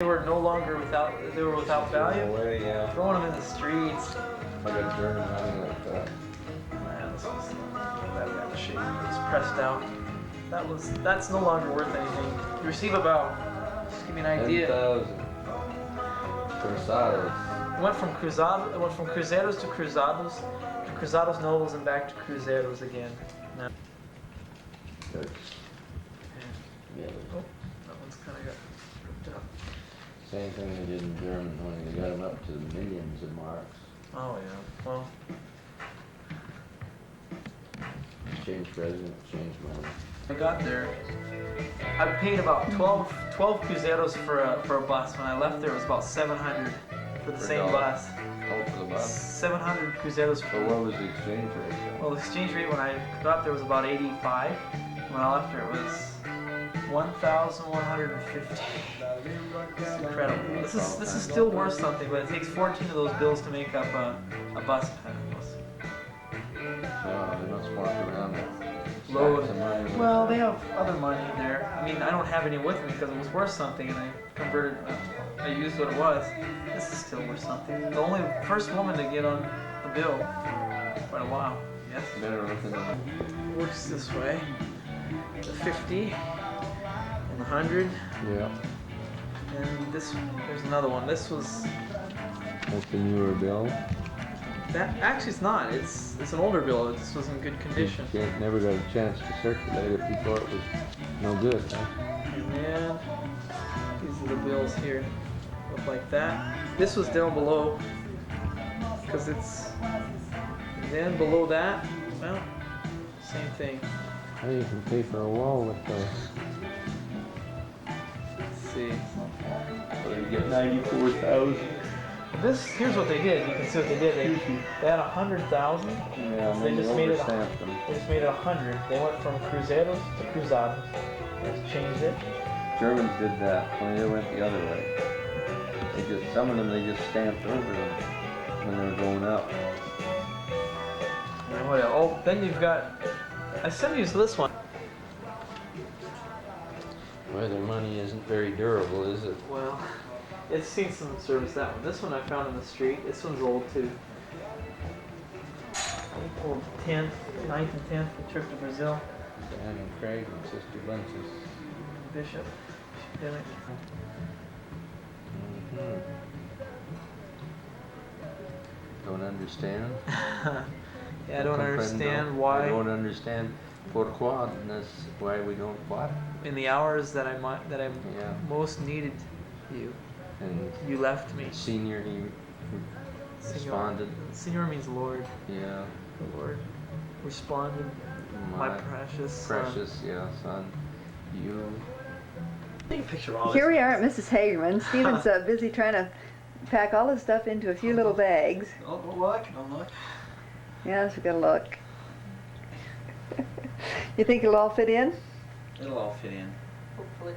They were no longer without. They were without value. No way, yeah. Throwing them in the streets. I got German honey like that. Man, this was that bad shape. It was pressed out. That's no longer worth anything. You receive about, just give me an idea. 10,000. Cruzados. It went from Cruzados to Cruzados Nobles and back to Cruzados again. Now, Good. Yeah. oh, that one's kind of got ripped up. Same thing they did in German when they got them up to the millions of marks. Oh yeah, well, Exchange president, exchange money. I got there. I paid about 12 Cruzados for a bus. When I left there, it was about 700 for the same bus. Oh, for the bus? 700 Cruzados So for. what was the exchange rate? Well, the exchange rate when I got there was about 85. When I left there, it was 1,150. It's incredible. This is still worth something, but it takes 14 of those bills to make up a bus pass. No, they must walk around with Load. stacks of money. Well, they have other money there. I mean, I don't have any with me because it was worth something, and I converted. I used what it was. This is still worth something. The only first woman to get on the bill for quite a while. Yes. Better look at them. Works this way. The 50 and the 100, Yeah. and this. There's another one. This was. That's the newer bill. That actually it's not. It's an older bill. This was in good condition. Never got a chance to circulate it before it was no good, huh? And then these are the bills here. Look like that. This was down below because it's. And then below that, well, same thing. How you can pay for a wall with those? Let's see. So you get 94,000. Here's what they did. You can see what they did. They had 100,000. Yeah, and They then just you made it. overstamped them. They just made it 100. They went from Cruzados to Cruzados. They just changed it. Germans did that when they went the other way. Some of them they just stamped over them when they were going up. And what else? Oh, then you've got. I sent you this one. Well, their money isn't very durable, is it? Well, it's seen some service, that one. This one I found in the street. This one's old too. April 10th, 9th and 10th, the trip to Brazil. Dan and Craig and Sister Bunches. Bishop. Didn't Don't understand? Yeah, I don't understand why. I don't understand pourquoi, and that's why we don't what? In the hours that I Yeah. most needed you, And you left me. senior, he Senor. responded. Senor means Lord. Yeah. The Lord responded. My precious. Precious, yeah, son. You. Take a picture of all Here this. we are at Mrs. Hagerman. Stephen's busy trying to pack all his stuff into a few little bags. Don't look. Don't look. Yes, we gotta look. You think it'll all fit in? It'll all fit in. Hopefully.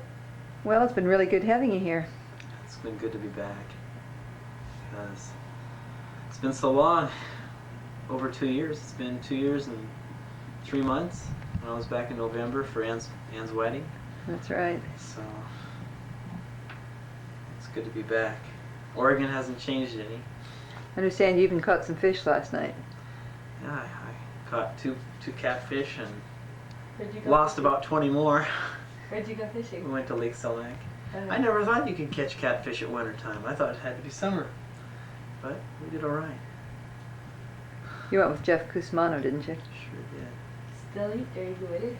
Well, it's been really good having you here. It's been good to be back. Because it's been so long. Over 2 years. It's been 2 years and 3 months when I was back in November for Anne's wedding. That's right. So it's good to be back. Oregon hasn't changed any. I understand you even caught some fish last night. Yeah, I caught two catfish and Where'd you go lost fishing? about 20 more. Where'd you go We fishing? went to Lake Selmac. I never thought you could catch catfish at winter time. I thought it had to be summer. But we did all right. You went with Jeff Cusmano, didn't you? Sure did. Still eat very good.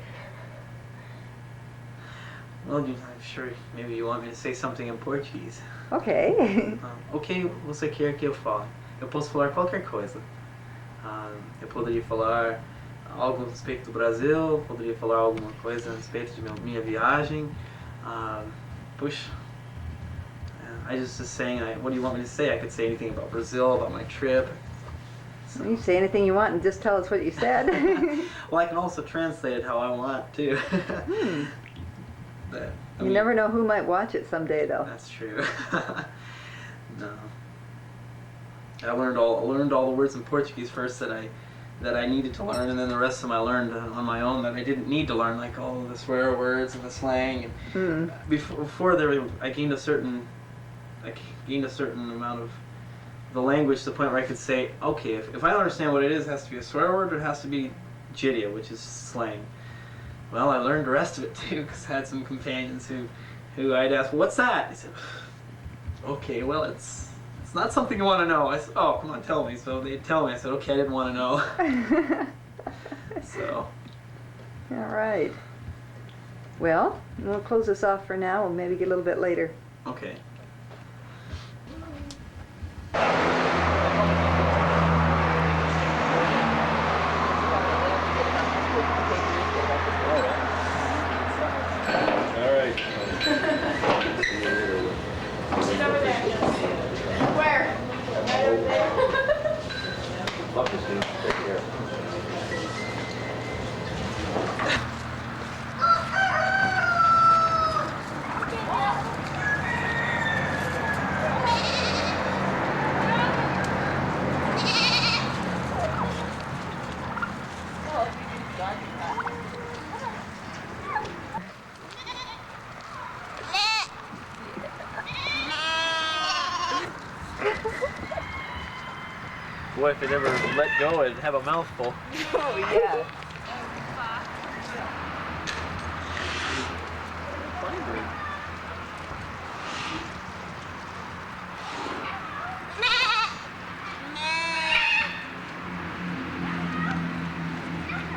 Well, I'm sure maybe you want me to say something in Portuguese. Okay. Ok, você quer que eu fale? Eu posso falar qualquer coisa. Eu poderia falar algo a respeito do Brasil, poderia falar alguma coisa a respeito de minha viagem. Push. I just saying, what do you want me to say? I could say anything about Brazil, about my trip. So, You say anything you want and just tell us what you said. well, I can also translate it how I want too. But, I You mean, never know who might watch it someday, though. That's true. No. I learned all the words in Portuguese first that I needed to learn, and then the rest of them I learned on my own that I didn't need to learn, like all the swear words and the slang. And Hmm. before there, I gained a certain I gained a certain amount of the language to the point where I could say, okay, if I don't understand what it has to be a swear word or it has to be Jidea, which is slang. Well, I learned the rest of it too because I had some companions who I'd ask, what's that? They said, okay, well, it's not something you want to know. I said, oh, come on, tell me. So they'd tell me. I said, okay, I didn't want to know. So. All right. Well, we'll close this off for now. We'll maybe get a little bit later. Okay. All right. See you later. Sit over there. Where? Right over there. Love to see you. Take care. Boy, if it ever let go, it'd have a mouthful. Oh, yeah.